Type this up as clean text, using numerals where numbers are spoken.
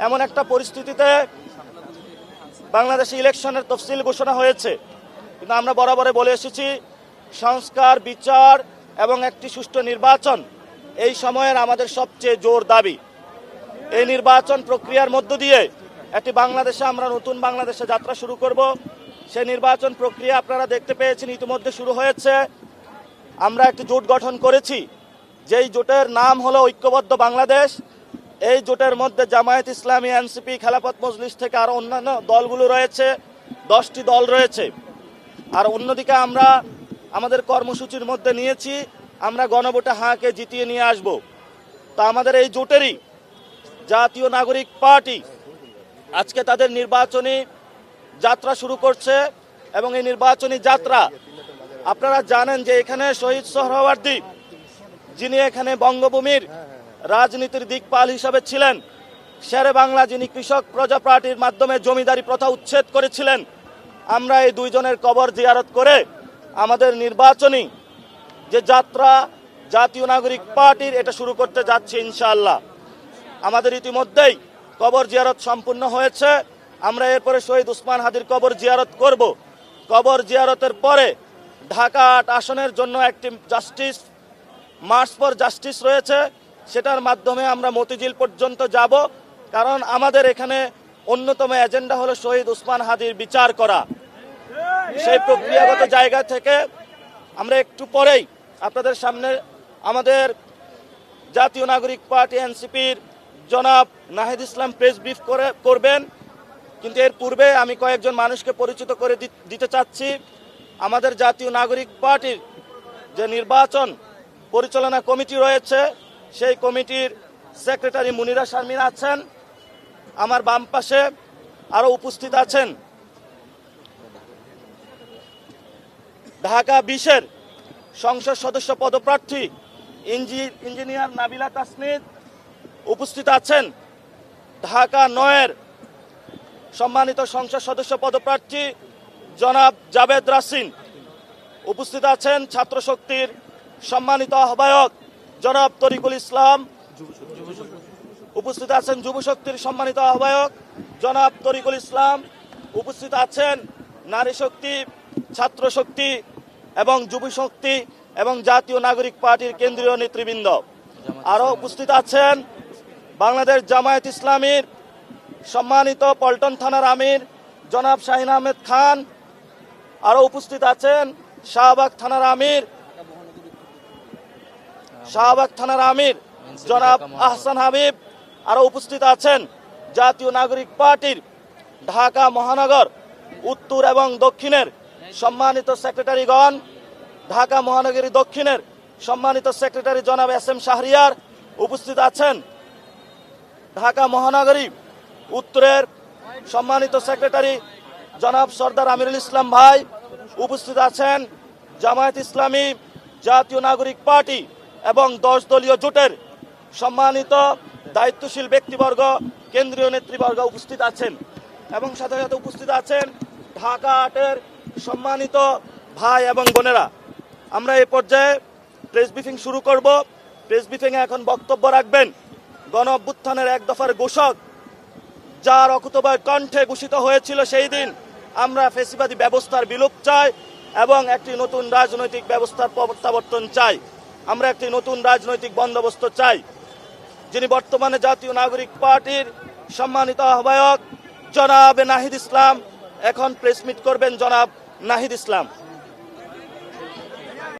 এমন একটা পরিস্থিতিতে বাংলাদেশে ইলেকশনের তফসিল ঘোষণা হয়েছে, কিন্তু আমরা বরাবরে বলে এসেছি সংস্কার, বিচার এবং একটি সুষ্ঠু নির্বাচন এই সময়ের আমাদের সবচেয়ে জোর দাবি। এই নির্বাচন প্রক্রিয়ার মধ্য দিয়ে একটি বাংলাদেশে আমরা নতুন বাংলাদেশে যাত্রা শুরু করব। সেই নির্বাচন প্রক্রিয়া আপনারা দেখতে পেয়েছেন ইতিমধ্যে শুরু হয়েছে। আমরা একটি জোট গঠন করেছি, যেই জোটের নাম হলো ঐক্যবদ্ধ বাংলাদেশ। এই জোটের মধ্যে জামায়াত ইসলামী, এনসিপি, খেলাফত মজলিস থেকে আরও অন্যান্য দলগুলো রয়েছে, 10টি দল রয়েছে। আর অন্যদিকে আমরা আমাদের কর্মসূচির মধ্যে নিয়েছি আমরা গণভোটে হাঁকে জিতিয়ে নিয়ে আসব। তা আমাদের এই জোটেরই জাতীয় নাগরিক পার্টি আজকে তাদের নির্বাচনী যাত্রা শুরু করছে, এবং এই নির্বাচনী যাত্রা আপনারা জানেন যে এখানে শহীদ সোহরাওয়ার্দী, যিনি এখানে বঙ্গভূমির রাজনীতির দিকপাল হিসাবে ছিলেন, শেরে বাংলা যিনি কৃষক প্রজা পার্টির মাধ্যমে জমিদারি প্রথা উচ্ছেদ করেছিলেন, আমরা এই দুইজনের কবর জিয়ারত করে আমাদের নির্বাচনী যে যাত্রা জাতীয় নাগরিক পার্টির এটা শুরু করতে যাচ্ছে ইনশাআল্লাহ। আমাদের ইতিমধ্যেই কবর জিয়ারত সম্পূর্ণ হয়েছে। আমরা এরপরে শহীদ উসমান হাদির কবর জিয়ারত করব। কবর জিয়ারতের পরে ঢাকা ৮ আসনের জন্য একটি জাস্টিস মার্চ ফর জাস্টিস রয়েছে, সেটার মাধ্যমে আমরা মতিঝিল পর্যন্ত যাব। কারণ আমাদের এখানে অন্যতম এজেন্ডা হলো শহীদ উসমান হাদির বিচার করা। সেই প্রক্রিয়াগত জায়গা থেকে আমরা একটু পরেই আপনাদের সামনে আমাদের জাতীয় নাগরিক পার্টি এনসিপির জনাব নাহিদ ইসলাম প্রেস ব্রিফ করবেন। কিন্তু এর পূর্বে আমি কয়েকজন মানুষকে পরিচিত করে দিতে চাচ্ছি। আমাদের জাতীয় নাগরিক পার্টির যে নির্বাচন পরিচালনা কমিটি রয়েছে, সেই কমিটির সেক্রেটারি মুনিরা শারমিন আছেন। আমার বাম পাশে আরও উপস্থিত আছেন ঢাকা 20-এর সংসদ সদস্য পদপ্রার্থী ইঞ্জিনিয়ার নাবিলা তাসনিদ, উপস্থিত আছেন ঢাকা 9-এর সম্মানিত সংসদ সদস্য পদপ্রার্থী জনাব জাবেদ রাসিন, উপস্থিত আছেন ছাত্র শক্তির সম্মানিত আহ্বায়ক জনাব তরিকুল ইসলাম, উপস্থিত আছেন যুব শক্তির সম্মানিত আহ্বায়ক জনাব তরিকুল ইসলাম, উপস্থিত আছেন নারী শক্তি, ছাত্র শক্তি এবং যুব শক্তি এবং জাতীয় নাগরিক পার্টির কেন্দ্রীয় নেতৃবৃন্দ। আরও উপস্থিত আছেন বাংলাদেশ জামায়াত ইসলামীর সম্মানিত পল্টন থানার আমির জনাব শাহিন আহমেদ খান। আরও উপস্থিত আছেন শাহবাগ থানার আমির জনাব আহসান হাবিব। আরও উপস্থিত আছেন জাতীয় নাগরিক পার্টির ঢাকা মহানগর উত্তর এবং দক্ষিণের সম্মানিত সেক্রেটারিগণ, ঢাকা মহানগরী দক্ষিণের সম্মানিত সেক্রেটারি জনাব এস.এম. শাহরিয়ার, উপস্থিত আছেন ঢাকা মহানগরী উত্তরের সম্মানিত সেক্রেটারি জনাব সর্দার আমিরুল ইসলাম ভাই, উপস্থিত আছেন জামায়াত ইসলামী, জাতীয় নাগরিক পার্টি এবং 10 দলীয় জোটের সম্মানিত দায়িত্বশীল ব্যক্তিবর্গ, কেন্দ্রীয় নেতৃবর্গ উপস্থিত আছেন, এবং সাথে সাথে উপস্থিত আছেন ঢাকা 8-এর সম্মানিত ভাই এবং বোনেরা। আমরা এই পর্যায়ে প্রেস ব্রিফিং শুরু করব। প্রেস ব্রিফিংয়ে এখন বক্তব্য রাখবেন গণ অভ্যুত্থানের 1 দফার ঘোষক, যার অকুতোভয় কণ্ঠে ঘোষিত হয়েছিল সেই দিন আমরা ফ্যাসিবাদী ব্যবস্থার বিলোপ চাই এবং একটি নতুন রাজনৈতিক ব্যবস্থার প্রত্যাবর্তন চাই, আমরা একটি নতুন রাজনৈতিক বন্দোবস্ত চাই, যিনি বর্তমানে জাতীয় নাগরিক পার্টির সম্মানিত আহ্বায়ক জনাব নাহিদ ইসলাম। এখন প্রেস মিট করবেন জনাব নাহিদ ইসলাম।